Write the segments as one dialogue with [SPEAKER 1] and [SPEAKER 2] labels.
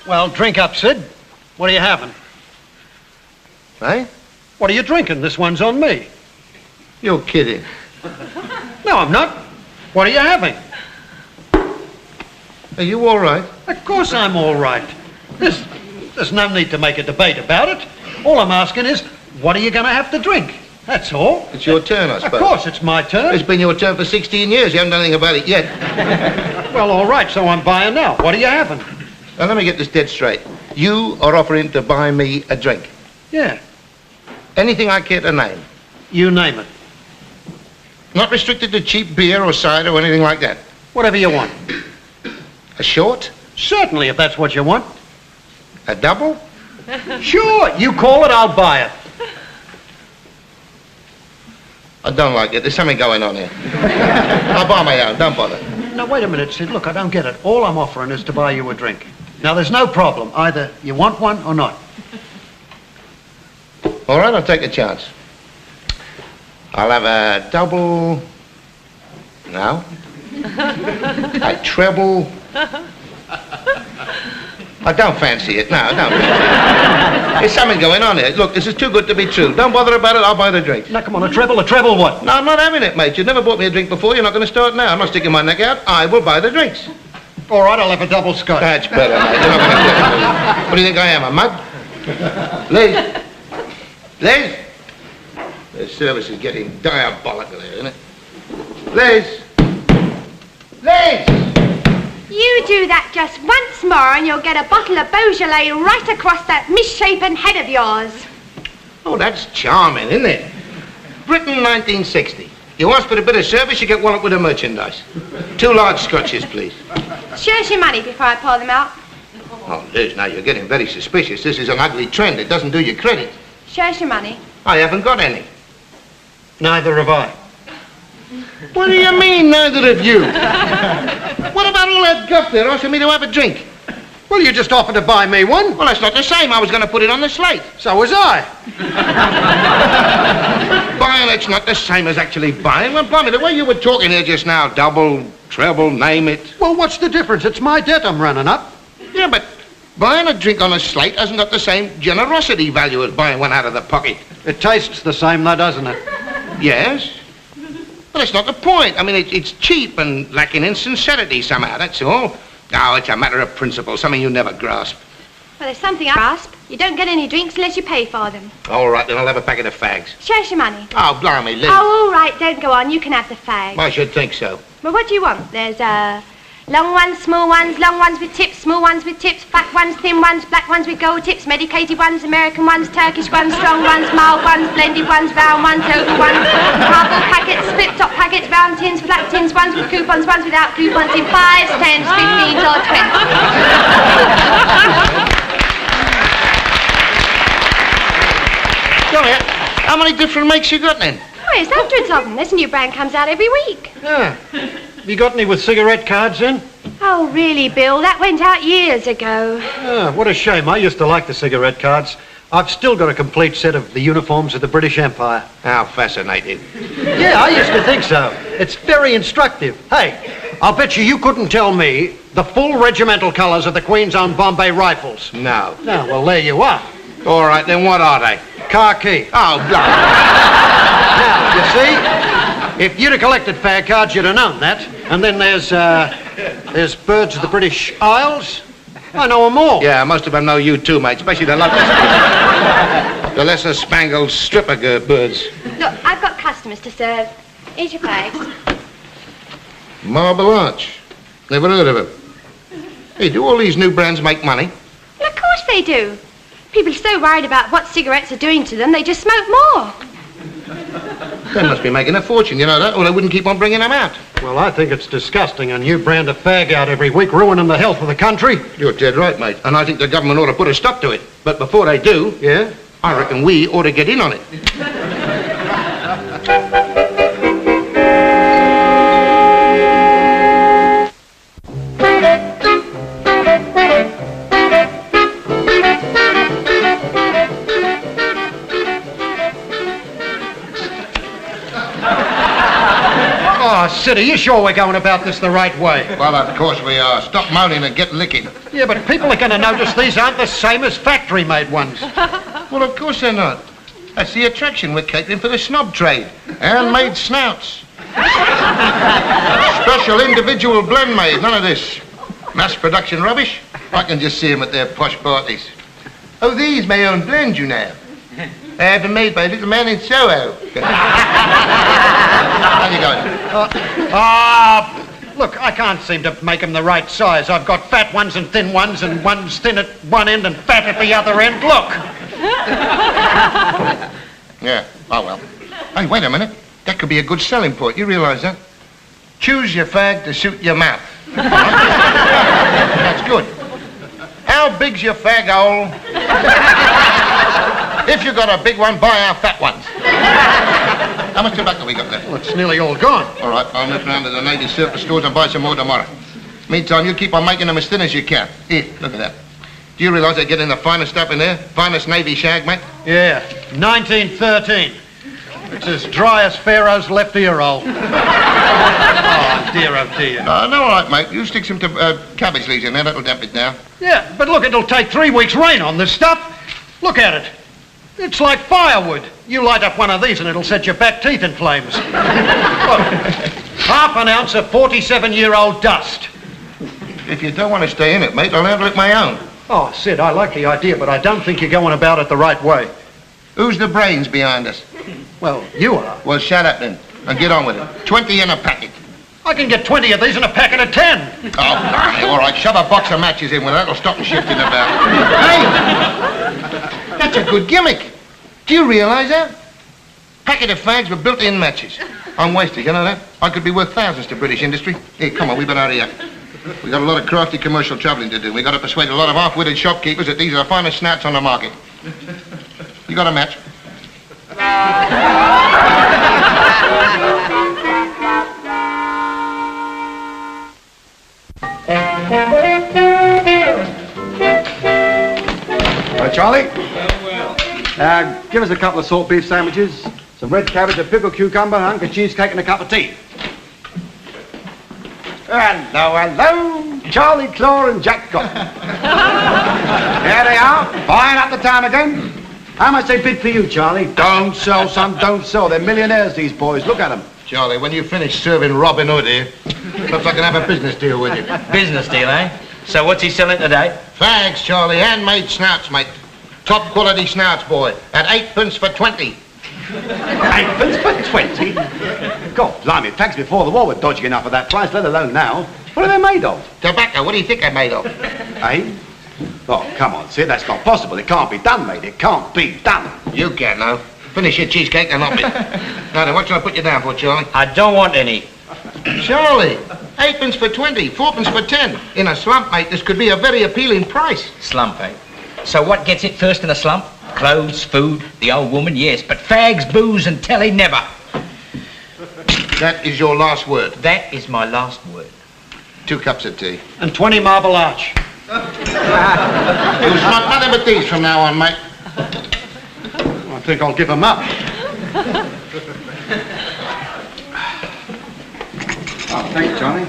[SPEAKER 1] Well, drink up, Sid. What are you having?
[SPEAKER 2] Eh?
[SPEAKER 1] What are you drinking? This one's on me.
[SPEAKER 2] You're kidding.
[SPEAKER 1] No, I'm not. What are you having?
[SPEAKER 2] Are you all right?
[SPEAKER 1] Of course I'm all right. There's no need to make a debate about it. All I'm asking is, what are you going to have to drink? That's all.
[SPEAKER 2] It's your turn, I suppose.
[SPEAKER 1] Of course it's my turn.
[SPEAKER 2] It's been your turn for 16 years. You haven't done anything about it yet.
[SPEAKER 1] Well, all right, so I'm buying now. What are you having?
[SPEAKER 2] Now, let me get this dead straight. You are offering to buy me a drink.
[SPEAKER 1] Yeah.
[SPEAKER 2] Anything I care to name.
[SPEAKER 1] You name it.
[SPEAKER 2] Not restricted to cheap beer or cider or anything like that.
[SPEAKER 1] Whatever you want.
[SPEAKER 2] A short?
[SPEAKER 1] Certainly, if that's what you want.
[SPEAKER 2] A double?
[SPEAKER 1] Sure, you call it, I'll buy it.
[SPEAKER 2] I don't like it. There's something going on here. I'll buy my own. Don't bother.
[SPEAKER 1] Now, wait a minute, Sid. Look, I don't get it. All I'm offering is to buy you a drink. Now, there's no problem. Either you want one or not.
[SPEAKER 2] All right, I'll take a chance. I'll have a double. No. A treble. I don't fancy it. No, I don't. There's something going on here. Look, this is too good to be true. Don't bother about it. I'll buy the drink.
[SPEAKER 1] Now, come on, a treble what?
[SPEAKER 2] No, I'm not having it, mate. You've never bought me a drink before. You're not going to start now. I'm not sticking my neck out. I will buy the drinks.
[SPEAKER 1] All right, I'll have a double scotch.
[SPEAKER 2] That's better, mate. You're not going to get it. What do you think I am, a mug? Liz? Liz? The service is getting diabolical here, isn't it? Liz? Liz!
[SPEAKER 3] You do that just once more and you'll get a bottle of Beaujolais right across that misshapen head of yours.
[SPEAKER 2] Oh, that's charming, isn't it? Britain, 1960. You ask for a bit of service, you get walloped with the merchandise. 2 large scotches, please.
[SPEAKER 3] Show us your money before I pour them out.
[SPEAKER 2] Oh, Liz, now you're getting very suspicious. This is an ugly trend. It doesn't do you credit.
[SPEAKER 3] Show us your money.
[SPEAKER 2] I haven't got any.
[SPEAKER 1] Neither have I.
[SPEAKER 2] What do you mean, neither of you? What about all that guff there asking me to have a drink?
[SPEAKER 1] Well, you just offered to buy me one.
[SPEAKER 2] Well, that's not the same. I was going to put it on the slate.
[SPEAKER 1] So was I.
[SPEAKER 2] Buying, it's not the same as actually buying. Well, blimey, the way you were talking here just now, double, treble, name it.
[SPEAKER 1] Well, what's the difference? It's my debt I'm running up.
[SPEAKER 2] Yeah, but buying a drink on a slate hasn't got the same generosity value as buying one out of the pocket.
[SPEAKER 1] It tastes the same, though, doesn't it?
[SPEAKER 2] Yes. Well, that's not the point. I mean, it's cheap and lacking in sincerity somehow, that's all. No, it's a matter of principle, something you never grasp.
[SPEAKER 3] Well, there's something I grasp. You don't get any drinks unless you pay for them.
[SPEAKER 2] All right, then I'll have a packet of fags.
[SPEAKER 3] Show us your money.
[SPEAKER 2] Oh, blimey, Liz.
[SPEAKER 3] Oh, all right, don't go on. You can have the fag.
[SPEAKER 2] I should think so.
[SPEAKER 3] Well, what do you want? There's, long ones, small ones, long ones with tips, small ones with tips, fat ones, thin ones, black ones with gold tips, medicated ones, American ones, Turkish ones, strong ones, mild ones, blended ones, round ones, oval ones, marble packets, split top packets, round tins, flat tins, ones with coupons, ones without coupons, in 5s, 10s, 15s or 20s.
[SPEAKER 2] Go here. How many different makes you got then?
[SPEAKER 3] Oh, there's hundreds of them. This new brand comes out every week.
[SPEAKER 1] Yeah. You got any with cigarette cards in?
[SPEAKER 3] Oh, really, Bill? That went out years ago.
[SPEAKER 1] Ah, what a shame. I used to like the cigarette cards. I've still got a complete set of the uniforms of the British Empire.
[SPEAKER 2] How fascinating.
[SPEAKER 1] Yeah, I used to think so. It's very instructive. Hey, I'll bet you couldn't tell me the full regimental colours of the Queen's Own Bombay Rifles.
[SPEAKER 2] No.
[SPEAKER 1] No, well, there you are.
[SPEAKER 2] All right, then what are they?
[SPEAKER 1] Khaki.
[SPEAKER 2] Oh, God.
[SPEAKER 1] Now, you see, if you'd have collected fag cards, you'd have known that. And then there's Birds of the British Isles. I know them all.
[SPEAKER 2] Yeah, most of them know you too, mate, especially the the lesser spangled stripper birds.
[SPEAKER 3] Look, I've got customers to serve. Here's your fags.
[SPEAKER 2] Marble Arch. Never heard of him. Hey, do all these new brands make money?
[SPEAKER 3] Well, of course they do. People are so worried about what cigarettes are doing to them, they just smoke more.
[SPEAKER 2] They must be making a fortune, you know that, or they wouldn't keep on bringing them out.
[SPEAKER 1] Well, I think it's disgusting. A new brand of fag out every week, ruining the health of the country.
[SPEAKER 2] You're dead right, mate. And I think the government ought to put a stop to it. But before they do,
[SPEAKER 1] Yeah?
[SPEAKER 2] I reckon we ought to get in on it.
[SPEAKER 1] Oh, Sid, are you sure we're going about this the right way?
[SPEAKER 2] Well, of course we are. Stop moaning and get licking.
[SPEAKER 1] Yeah, but people are going to notice these aren't the same as factory-made ones.
[SPEAKER 2] Well, of course they're not. That's the attraction we're catering for the snob trade. Handmade snouts. Special individual blend made. None of this mass production rubbish. I can just see them at their posh parties. Oh, these my own blends, you know. I have them made by a little man in Soho. How you going?
[SPEAKER 1] Look, I can't seem to make them the right size. I've got fat ones and thin ones, and one's thin at one end and fat at the other end. Look!
[SPEAKER 2] Yeah, oh well. Hey, wait a minute. That could be a good selling point. You realise that? Choose your fag to suit your mouth. That's good. How big's your fag hole? If you've got a big one, buy our fat ones. How much tobacco we got left?
[SPEAKER 1] Well, it's nearly all gone.
[SPEAKER 2] All right, I'll nip round to the native surplus stores and buy some more tomorrow. Meantime, you keep on making them as thin as you can. Here, look at that. Do you realise they're getting the finest stuff in there? Finest navy shag, mate?
[SPEAKER 1] Yeah, 1913. It's as dry as Pharaoh's left ear roll. Oh, dear, oh, dear.
[SPEAKER 2] No, all right, mate. You stick some cabbage leaves in there. That'll damp it down.
[SPEAKER 1] Yeah, but look, it'll take 3 weeks' rain on this stuff. Look at it. It's like firewood. You light up one of these and it'll set your back teeth in flames. Look, half an ounce of 47-year-old dust.
[SPEAKER 2] If you don't want to stay in it, mate, I'll handle it my own.
[SPEAKER 1] Oh, Sid, I like the idea, but I don't think you're going about it the right way.
[SPEAKER 2] Who's the brains behind us?
[SPEAKER 1] Well, you are.
[SPEAKER 2] Well, shut up then and get on with it. 20 in a packet.
[SPEAKER 1] I can get 20 of these in a packet of 10.
[SPEAKER 2] Oh, all right. Shove a box of matches in with that. That'll stop them shifting about. Hey! That's a good gimmick. Do you realise that? Packet of fags with built-in matches. I'm wasted, you know that? I could be worth thousands to British industry. Here, come on, we better hurry up. We got a lot of crafty commercial travelling to do. We got to persuade a lot of half-witted shopkeepers that these are the finest snouts on the market. You got a match?
[SPEAKER 4] Right, Charlie? Give us a couple of salt beef sandwiches, some red cabbage, a pickled cucumber, a hunk of cheesecake and a cup of tea. Hello, Charlie Claw and Jack Galton. There they are, buying up the town again. How much they bid for you, Charlie? Don't sell, son, don't sell. They're millionaires, these boys. Look at them.
[SPEAKER 2] Charlie, when you finish serving Robin Hood here, looks like I can have a business deal with you.
[SPEAKER 5] Business deal, eh? So what's he selling today?
[SPEAKER 2] Fags, Charlie, handmade snouts, mate. Top quality snouts, boy. At 8p for 20.
[SPEAKER 4] 8p for 20? God, blimey, fags before the war were dodgy enough at that price, let alone now. What are they made of?
[SPEAKER 2] Tobacco, what do you think they're made of?
[SPEAKER 4] Eh? Oh, come on, Sid, that's not possible. It can't be done, mate. It can't be done.
[SPEAKER 2] You can, though. Finish your cheesecake and hop it. Now then, what shall I put you down for, Charlie?
[SPEAKER 5] I don't want any.
[SPEAKER 2] Charlie, 8p for 20, 4p for 10. In a slump, mate, this could be a very appealing price.
[SPEAKER 5] Slump, eh? So what gets it first in a slump? Clothes, food, the old woman, yes. But fags, booze and telly, never.
[SPEAKER 2] That is your last word.
[SPEAKER 5] That is my last word.
[SPEAKER 2] 2 cups of tea.
[SPEAKER 1] And 20 Marble Arch.
[SPEAKER 2] You'll smoke nothing but these from now on, mate.
[SPEAKER 1] I think I'll give them up.
[SPEAKER 4] Oh, thanks, Johnny.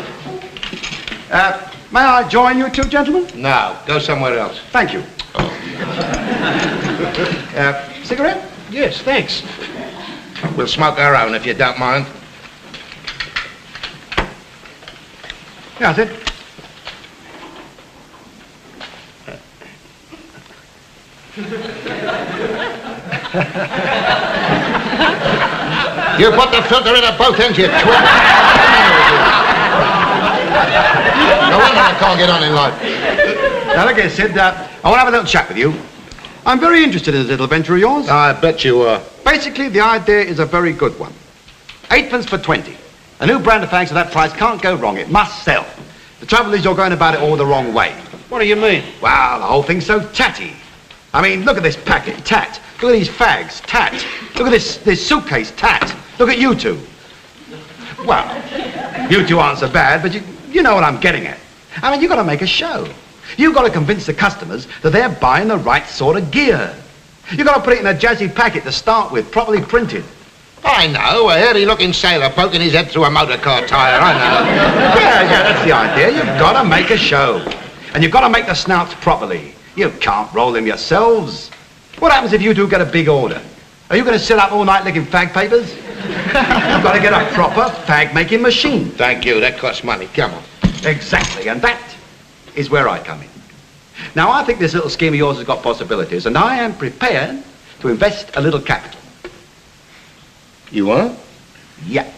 [SPEAKER 4] May I join you two gentlemen?
[SPEAKER 2] No, go somewhere else.
[SPEAKER 4] Thank you. Cigarette?
[SPEAKER 1] Yes, thanks.
[SPEAKER 2] We'll smoke our own if you don't mind.
[SPEAKER 4] Yeah, that's it.
[SPEAKER 2] You put the filter in at both ends, you twit. No wonder I can't get on in life.
[SPEAKER 4] Now, look here, Sid. I want to have a little chat with you. I'm very interested in this little venture of yours.
[SPEAKER 2] I bet you are.
[SPEAKER 4] Basically, the idea is a very good one. 8p for 20. A new brand of fags at that price can't go wrong. It must sell. The trouble is you're going about it all the wrong way.
[SPEAKER 1] What do you mean?
[SPEAKER 4] Well, the whole thing's so tatty. I mean, look at this packet, tat. Look at these fags, tat. Look at this suitcase, tat. Look at you two. Well, you two aren't so bad, but you know what I'm getting at. I mean, you've got to make a show. You've got to convince the customers that they're buying the right sort of gear. You've got to put it in a jazzy packet to start with, properly printed.
[SPEAKER 2] I know, a hairy-looking sailor poking his head through a motor car tyre, I know.
[SPEAKER 4] Yeah, that's the idea. You've got to make a show. And you've got to make the snouts properly. You can't roll them yourselves. What happens if you do get a big order? Are you going to sit up all night licking fag papers? You've got to get a proper fag-making machine.
[SPEAKER 2] Thank you, that costs money. Come on.
[SPEAKER 4] Exactly, and that is where I come in. Now, I think this little scheme of yours has got possibilities, and I am prepared to invest a little capital.
[SPEAKER 2] You are?
[SPEAKER 4] Yeah.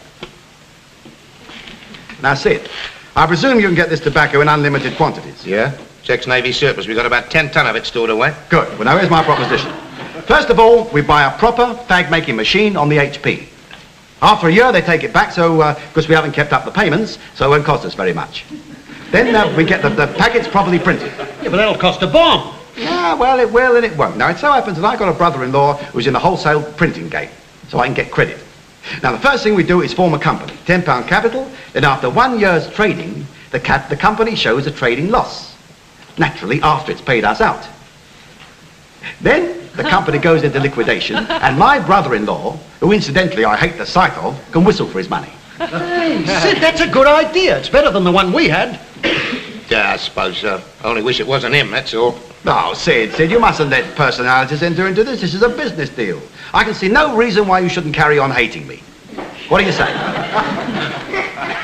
[SPEAKER 4] Now, Sid, I presume you can get this tobacco in unlimited quantities.
[SPEAKER 2] Yeah. It's ex-Navy surplus. We've got about 10 ton of it stored away.
[SPEAKER 4] Good. Well, now, here's my proposition. First of all, we buy a proper fag-making machine on the HP. After a year, they take it back, because we haven't kept up the payments, so it won't cost us very much. Then we get the packets properly printed.
[SPEAKER 1] Yeah, but that'll cost a bomb.
[SPEAKER 4] Yeah, well, it will and it won't. Now, it so happens that I've got a brother-in-law who's in the wholesale printing game, so I can get credit. Now, the first thing we do is form a company, £10 capital, then after 1 year's trading, the company shows a trading loss. Naturally, after it's paid us out. Then the company goes into liquidation, and my brother-in-law, who incidentally I hate the sight of, can whistle for his money.
[SPEAKER 1] Hey, Sid, that's a good idea. It's better than the one we had.
[SPEAKER 2] Yeah, I suppose so. I only wish it wasn't him, that's all.
[SPEAKER 4] Oh, Sid, you mustn't let personalities enter into this. This is a business deal. I can see no reason why you shouldn't carry on hating me. What do you say?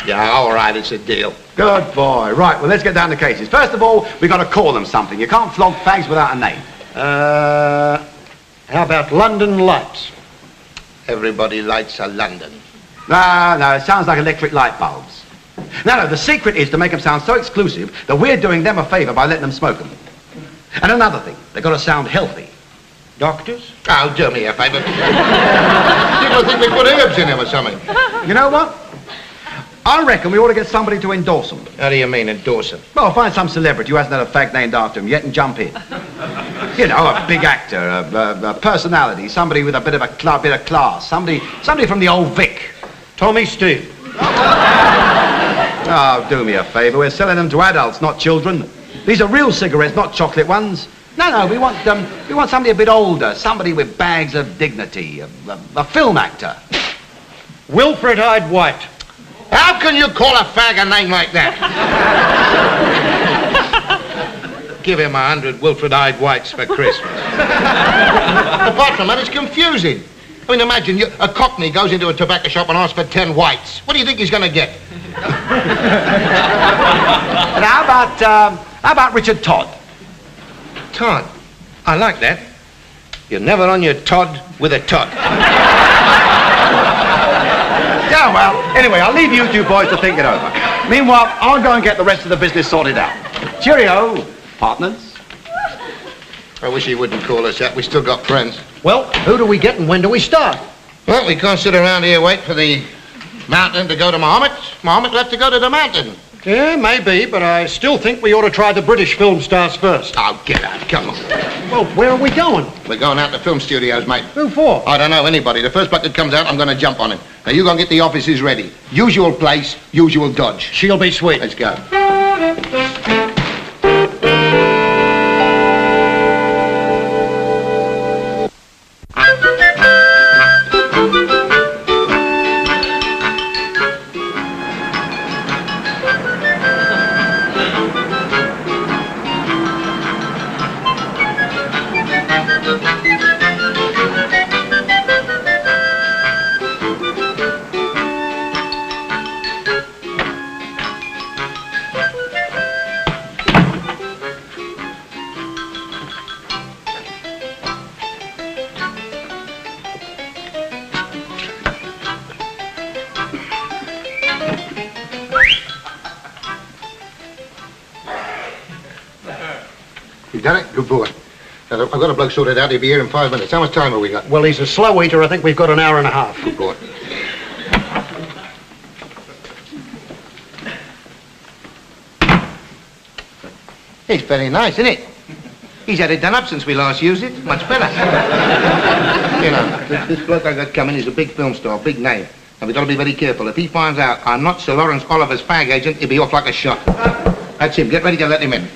[SPEAKER 2] Yeah, all right, it's a deal.
[SPEAKER 4] Good boy. Right, well, let's get down to cases. First of all, we've got to call them something. You can't flog fags without a name.
[SPEAKER 1] How about London Lights?
[SPEAKER 2] Everybody lights a London.
[SPEAKER 4] No, it sounds like electric light bulbs. No, the secret is to make them sound so exclusive that we're doing them a favour by letting them smoke them. And another thing, they've got to sound healthy.
[SPEAKER 1] Doctors?
[SPEAKER 2] Oh, do me a favour. People think we put herbs in them or something.
[SPEAKER 4] You know what? I reckon we ought to get somebody to endorse them.
[SPEAKER 2] How do you mean, endorse them?
[SPEAKER 4] Well, find some celebrity who hasn't had a fag named after him yet and jump in. You know, a big actor, a personality, somebody with a bit of class, somebody from the old Vic.
[SPEAKER 1] Tommy Steele.
[SPEAKER 4] Oh, do me a favour. We're selling them to adults, not children. These are real cigarettes, not chocolate ones. No, we want somebody a bit older, somebody with bags of dignity, a film actor.
[SPEAKER 1] Wilfred Hyde White.
[SPEAKER 2] How can you call a fag a name like that? Give him 100 Wilfred Hyde Whites for Christmas. Apart from that, it's confusing. I mean, imagine a Cockney goes into a tobacco shop and asks for 10 whites. What do you think he's going to get?
[SPEAKER 4] And how about Richard Todd?
[SPEAKER 2] Todd. I like that. You're never on your Todd with a Todd.
[SPEAKER 4] Yeah, well, anyway, I'll leave you two boys to think it over. Meanwhile, I'll go and get the rest of the business sorted out. Cheerio, partners.
[SPEAKER 2] I wish he wouldn't call us that. We still got friends.
[SPEAKER 1] Well, who do we get and when do we start?
[SPEAKER 2] Well, we can't sit around here wait for the mountain to go to Mahomet. Mahomet left to go to the mountain.
[SPEAKER 1] Yeah, maybe, but I still think we ought to try the British film stars first.
[SPEAKER 2] Oh, get out. Come on.
[SPEAKER 1] Well, where are we going?
[SPEAKER 2] We're going out to film studios, mate.
[SPEAKER 1] Who for?
[SPEAKER 2] I don't know anybody. The first bloke that comes out, I'm going to jump on him. Now, you go and get the offices ready. Usual place, usual dodge.
[SPEAKER 1] She'll be sweet.
[SPEAKER 2] Let's go. You done it? Good boy. Now, I've got a bloke sorted out. He'll be here in 5 minutes. How much time have we got?
[SPEAKER 1] Well, he's a slow eater. I think we've got an hour and a half.
[SPEAKER 2] Good boy. It's very nice, isn't it? He's had it done up since we last used it. Much better. You know, this bloke I got coming is a big film star, big name. And we've got to be very careful. If he finds out I'm not Sir Lawrence Oliver's fag agent, he'll be off like a shot. That's him. Get ready to let him in.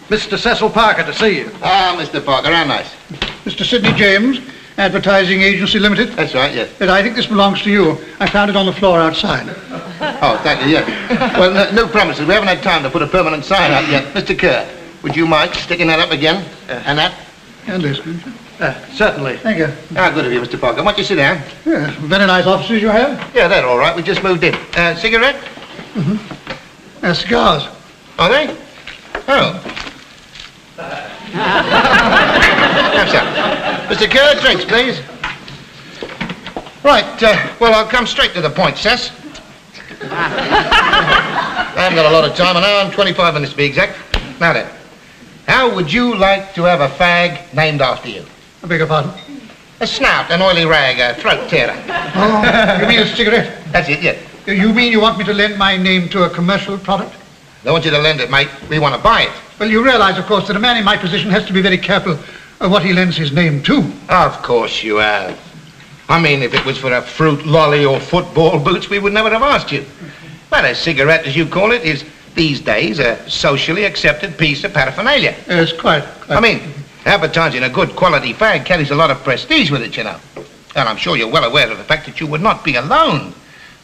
[SPEAKER 1] Mr. Cecil Parker to see you.
[SPEAKER 2] Ah, Mr. Parker, how nice.
[SPEAKER 6] Mr. Sidney James, Advertising Agency Limited.
[SPEAKER 2] That's right, yes.
[SPEAKER 6] Yes, I think this belongs to you. I found it on the floor outside.
[SPEAKER 2] Oh, thank you, yes. Well, no promises. We haven't had time to put a permanent sign up yet. Mr. Kerr, would you mind sticking that up again? And that?
[SPEAKER 6] And this.
[SPEAKER 1] Certainly.
[SPEAKER 6] Thank you.
[SPEAKER 2] Ah, good of you, Mr. Parker. Why don't you sit down?
[SPEAKER 6] Yes, very nice offices you have.
[SPEAKER 2] Yeah, they're all right. We just moved in. Cigarette?
[SPEAKER 6] Cigars.
[SPEAKER 2] Are they? Oh. Have some. Mr. Kerr, drinks, please. Right, well, I'll come straight to the point, Cess. I haven't got a lot of time, an hour and 25 minutes to be exact. Now then, how would you like to have a fag named after you?
[SPEAKER 6] I beg your pardon?
[SPEAKER 2] A snout, an oily rag, a throat tearer.
[SPEAKER 6] Oh, you mean a cigarette?
[SPEAKER 2] That's it, yeah.
[SPEAKER 6] You mean you want me to lend my name to a commercial product?
[SPEAKER 2] I want you to lend it, mate. We want to buy it.
[SPEAKER 6] Well, you realize, of course, that a man in my position has to be very careful of what he lends his name to.
[SPEAKER 2] Of course you have. I mean, if it was for a fruit lolly or football boots, we would never have asked you. But a cigarette, as you call it, is these days a socially accepted piece of paraphernalia.
[SPEAKER 6] Yes, quite.
[SPEAKER 2] I mean, advertising a good quality fag carries a lot of prestige with it, you know. And I'm sure you're well aware of the fact that you would not be alone.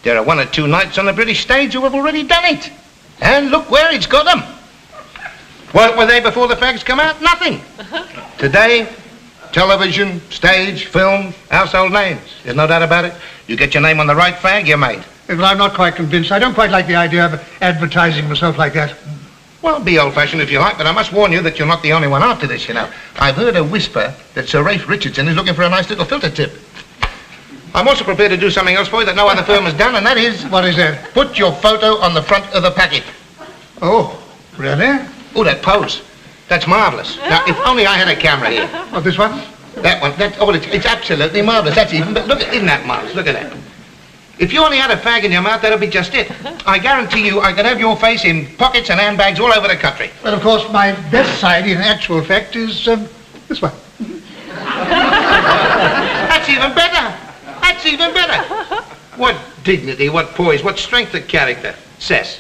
[SPEAKER 2] There are 1 or 2 knights on the British stage who have already done it. And look where it's got them. What were they before the fags come out? Nothing. Today, television, stage, film, household names. There's no doubt about it. You get your name on the right fag, you're made.
[SPEAKER 6] Well, I'm not quite convinced. I don't quite like the idea of advertising myself like that.
[SPEAKER 2] Well, be old-fashioned if you like, but I must warn you that you're not the only one after this, you know. I've heard a whisper that Sir Rafe Richardson is looking for a nice little filter tip. I'm also prepared to do something else for you that no other firm has done, and that is...
[SPEAKER 6] What is that?
[SPEAKER 2] Put your photo on the front of the packet.
[SPEAKER 6] Oh, really?
[SPEAKER 2] Oh, that pose. That's marvellous. Now, if only I had a camera here.
[SPEAKER 6] Oh, this one?
[SPEAKER 2] That one. It's absolutely marvellous. That's even... But look, isn't that marvellous? Look at that. If you only had a fag in your mouth, that'd be just it. I guarantee you I could have your face in pockets and handbags all over the country.
[SPEAKER 6] Well, of course, my best side, in actual fact, is this one.
[SPEAKER 2] That's even better. That's even better. What dignity, what poise, what strength of character. Cess,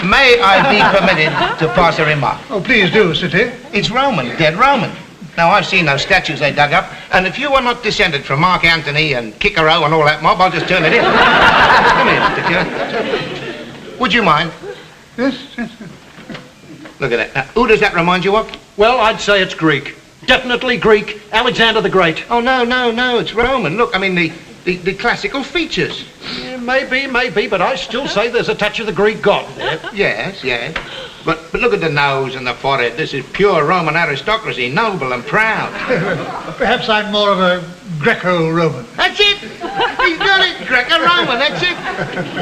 [SPEAKER 2] may I be permitted to pass a remark?
[SPEAKER 6] Oh, please do, City.
[SPEAKER 2] It's Roman, dead Roman. Now, I've seen those statues they dug up, and if you are not descended from Mark Antony and Cicero and all that mob, I'll just turn it in. Come here, Mr. Kerr. Would you mind?
[SPEAKER 6] Yes, yes.
[SPEAKER 2] Look at that. Now, who does that remind you of?
[SPEAKER 1] Well, I'd say it's Greek. Definitely Greek. Alexander the Great.
[SPEAKER 2] Oh, no, it's Roman. Look, I mean, the classical features.
[SPEAKER 1] Yeah, maybe, but I still say there's a touch of the Greek god there.
[SPEAKER 2] Yes. But look at the nose and the forehead. This is pure Roman aristocracy, noble and proud.
[SPEAKER 6] Perhaps I'm more of a Greco-Roman.
[SPEAKER 2] That's it. He's got it. Greco-Roman, that's it.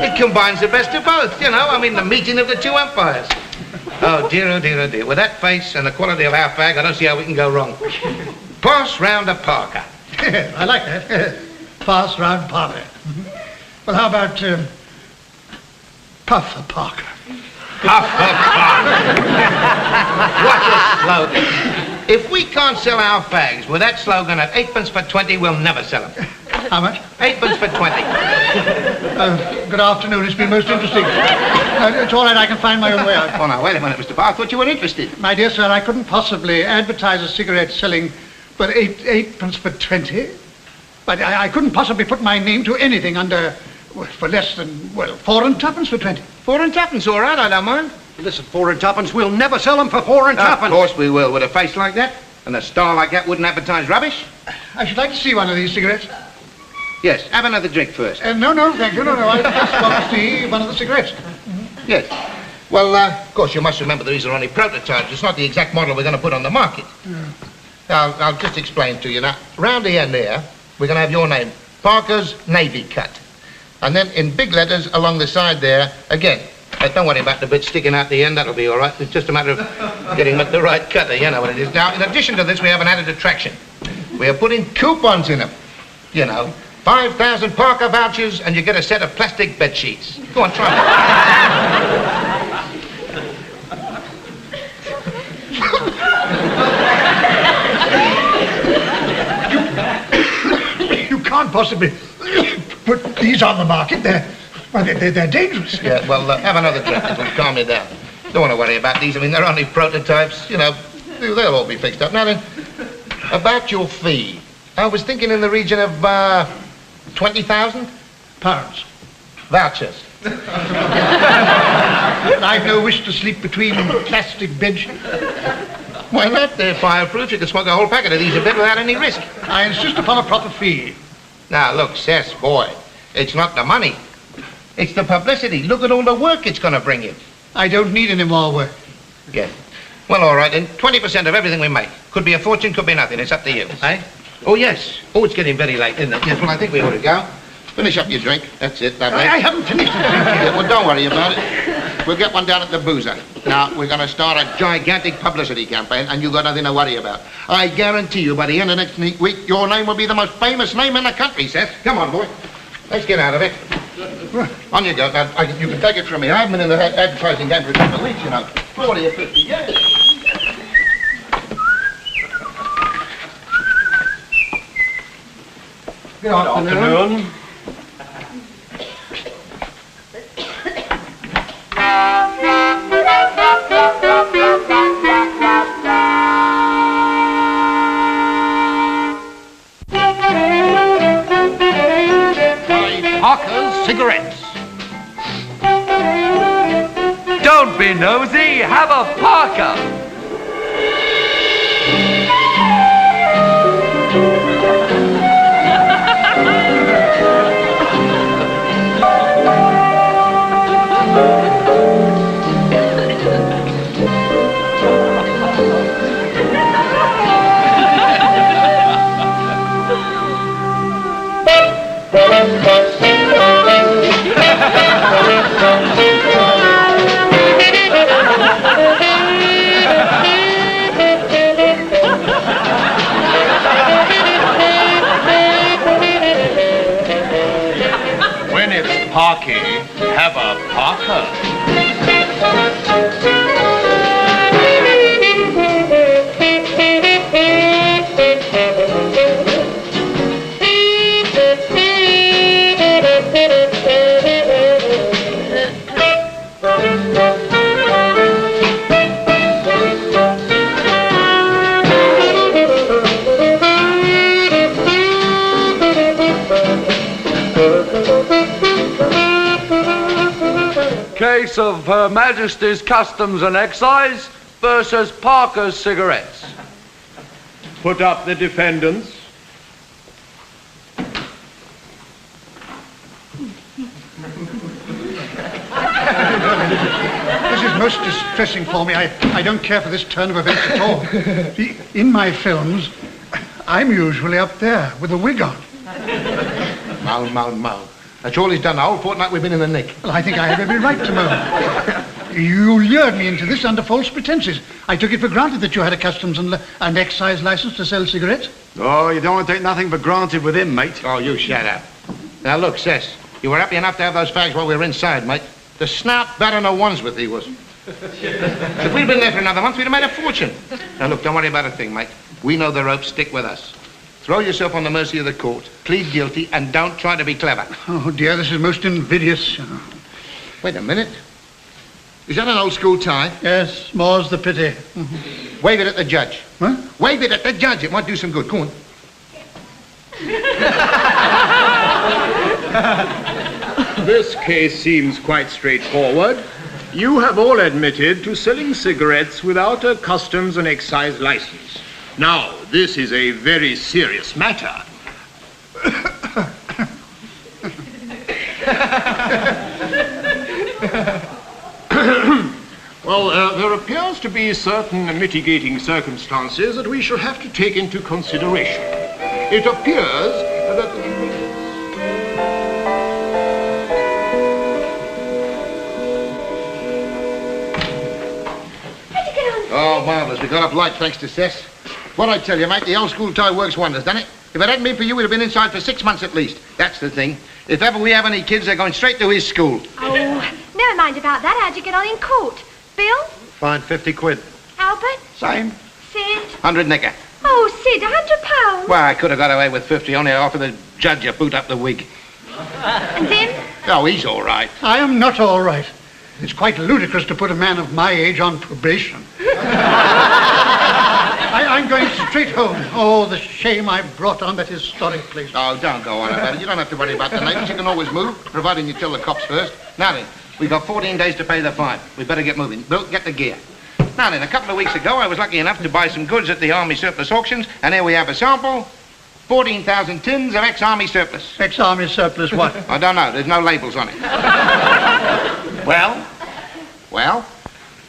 [SPEAKER 2] It combines the best of both, you know. I mean, the meeting of the 2 empires. Oh, dear. With that face and the quality of our fag, I don't see how we can go wrong. Pass round a Parker.
[SPEAKER 6] I like that. Pass round Parker. Well, how about Puffer Parker?
[SPEAKER 2] Puffer Parker. What a slogan. If we can't sell our fags with that slogan at 8 for 20, we'll never sell them.
[SPEAKER 6] How much?
[SPEAKER 2] 8 for 20.
[SPEAKER 6] Good afternoon. It's been most interesting. It's all right. I can find my own way out.
[SPEAKER 2] Oh, now, wait a minute, Mr. Parker. I thought you were interested.
[SPEAKER 6] My dear sir, I couldn't possibly advertise a cigarette selling for 8 for 20. But I couldn't possibly put my name to anything under, for less than, 4 and 2 for 20.
[SPEAKER 2] 4 and 2, all right. I don't mind.
[SPEAKER 1] Listen, 4 and 2, we'll never sell them for 4 and 2.
[SPEAKER 2] Of course we will. With a face like that and a star like that wouldn't advertise rubbish.
[SPEAKER 6] I should like to see one of these cigarettes.
[SPEAKER 2] Yes, have another drink first.
[SPEAKER 6] No, thank you. No, I just want to see one of the cigarettes.
[SPEAKER 2] Yes. Well, of course, you must remember these are only prototypes. It's not the exact model we're going to put on the market. Now, I'll just explain to you. Now, round the end there, we're going to have your name, Parker's Navy Cut. And then in big letters along the side there, again, don't worry about the bit sticking out the end, that'll be all right. It's just a matter of getting the right cutter, you know what it is. Now, in addition to this, we have an added attraction. We are putting coupons in them, you know. 5,000 Parker vouchers and you get a set of plastic bed sheets. Go on, try
[SPEAKER 6] You can't possibly put these on the market. They're dangerous.
[SPEAKER 2] Yeah, well, have another drink. It'll calm you down. Don't want to worry about these. I mean, they're only prototypes. You know, they'll all be fixed up. Now then, about your fee. I was thinking in the region of, 20,000?
[SPEAKER 6] Pounds.
[SPEAKER 2] Vouchers.
[SPEAKER 6] I've no wish to sleep between plastic bed sheets.
[SPEAKER 2] Why not? They're fireproof. You can smoke a whole packet of these a bit without any risk.
[SPEAKER 6] I insist upon a proper fee.
[SPEAKER 2] Now, look, Cess, boy, it's not the money. It's the publicity. Look at all the work it's going to bring you.
[SPEAKER 6] I don't need any more work.
[SPEAKER 2] Yeah. Well, all right, then. 20% of everything we make. Could be a fortune, could be nothing. It's up to you. Eh? Oh, yes. Oh, it's getting very late, isn't it? Yes, well, I think we ought to go. Finish up your drink. That's it, that way.
[SPEAKER 6] I haven't finished it.
[SPEAKER 2] Yeah, well, don't worry about it. We'll get one down at the boozer. Now, we're going to start a gigantic publicity campaign, and you've got nothing to worry about. I guarantee you, by the end of next week, your name will be the most famous name in the country, Seth. Come on, boy. Let's get out of it. On you go. Now, you can take it from me. I haven't been in the advertising game for a couple of weeks, you know. 40 or 50 years. Good afternoon.
[SPEAKER 5] Parker's cigarettes.
[SPEAKER 7] Don't be nosy, have a Parker.
[SPEAKER 8] When it's Parky, have a Parker.
[SPEAKER 7] Case of Her Majesty's Customs and Excise versus Parker's cigarettes.
[SPEAKER 8] Put up the defendants.
[SPEAKER 6] This is most distressing for me. I don't care for this turn of events at all. See, in my films, I'm usually up there with a wig on.
[SPEAKER 2] Moan. That's all he's done the whole fortnight we've been in the nick.
[SPEAKER 6] Well, I think I have every right to moan. You lured me into this under false pretenses. I took it for granted that you had a customs and excise license to sell cigarettes.
[SPEAKER 4] Oh, you don't want to take nothing for granted with him, mate.
[SPEAKER 2] Oh, you shut up. Now, look, Cess, you were happy enough to have those fags while we were inside, mate. The snout better than Wandsworth he was. If we'd been there for another month, we'd have made a fortune. Now, look, don't worry about a thing, mate. We know the ropes. Stick with us. Throw yourself on the mercy of the court, plead guilty, and don't try to be clever.
[SPEAKER 6] Oh, dear, this is most invidious.
[SPEAKER 2] Wait a minute. Is that an old school tie?
[SPEAKER 6] Yes, more's the pity.
[SPEAKER 2] Wave it at the judge.
[SPEAKER 6] Huh?
[SPEAKER 2] Wave it at the judge. It might do some good. Go on.
[SPEAKER 8] This case seems quite straightforward. You have all admitted to selling cigarettes without a customs and excise license. Now, this is a very serious matter. Well, there appears to be certain mitigating circumstances that we shall have to take into consideration. It appears that...
[SPEAKER 2] marvellous. We got up light thanks to Cess. What I tell you, mate, the old school toy works wonders, doesn't it? If it hadn't been for you, we'd have been inside for 6 months at least. That's the thing. If ever we have any kids, they're going straight to his school.
[SPEAKER 3] Oh, never mind about that. How'd you get on in court? Bill?
[SPEAKER 1] Fine, 50 quid.
[SPEAKER 3] Albert?
[SPEAKER 4] Same.
[SPEAKER 3] Sid?
[SPEAKER 2] 100 nicker.
[SPEAKER 3] Oh, Sid, £100.
[SPEAKER 2] Well, I could have got away with 50, only I offered the judge a boot up the wig.
[SPEAKER 3] And then?
[SPEAKER 2] Oh, he's all right.
[SPEAKER 6] I am not all right. It's quite ludicrous to put a man of my age on probation. I'm going straight home. Oh, the shame I brought on that historic place.
[SPEAKER 2] Oh, don't go on about it. You don't have to worry about the neighbours. You can always move, providing you tell the cops first. Now then, we've got 14 days to pay the fine. We better get moving. Bill, get the gear. Now then, a couple of weeks ago, I was lucky enough to buy some goods at the Army Surplus Auctions, and here we have a sample. 14,000 tins of ex-Army surplus.
[SPEAKER 6] Ex-Army surplus what?
[SPEAKER 2] I don't know. There's no labels on it. Well?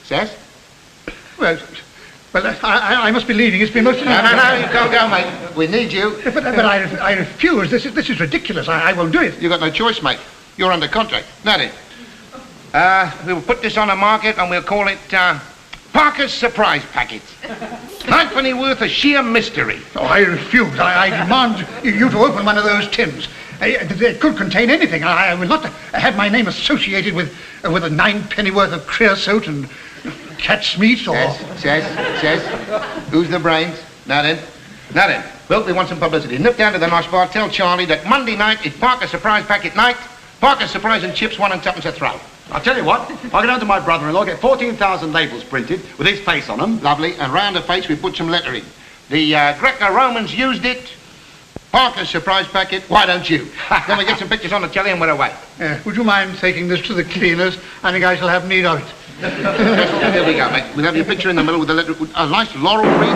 [SPEAKER 2] Says?
[SPEAKER 6] Well, I must be leaving. It's been most...
[SPEAKER 2] No, you can't go, mate. We need you.
[SPEAKER 6] But I refuse. This is ridiculous. I won't do it.
[SPEAKER 2] You've got no choice, mate. You're under contract. Now then, we'll put this on the market and we'll call it, Parker's Surprise Packet. Halfpenny worth of sheer mystery.
[SPEAKER 6] Oh, I refuse. I demand you to open one of those tins. It could contain anything. I will not have my name associated with a 9 penny worth of creosote and cat's meat or...
[SPEAKER 2] Says. Who's the brains? Now then. Well, we want some publicity. Nip down to the Nosh Bar, tell Charlie that Monday night is Parker's Surprise Packet night. Parker's Surprise and chips, 1 and 2 a throw.
[SPEAKER 4] I'll tell you what, I'll go down to my brother-in-law, get 14,000 labels printed with his face on them.
[SPEAKER 2] Lovely. And round the face we put some lettering. The Greco-Romans used it. Parker's Surprise Packet, why don't you? Then we get some pictures on the telly and we're away.
[SPEAKER 6] Would you mind taking this to the cleaners? I think I shall have need of it.
[SPEAKER 2] Here we go, mate. We'll have your picture in the middle with a nice laurel wreath.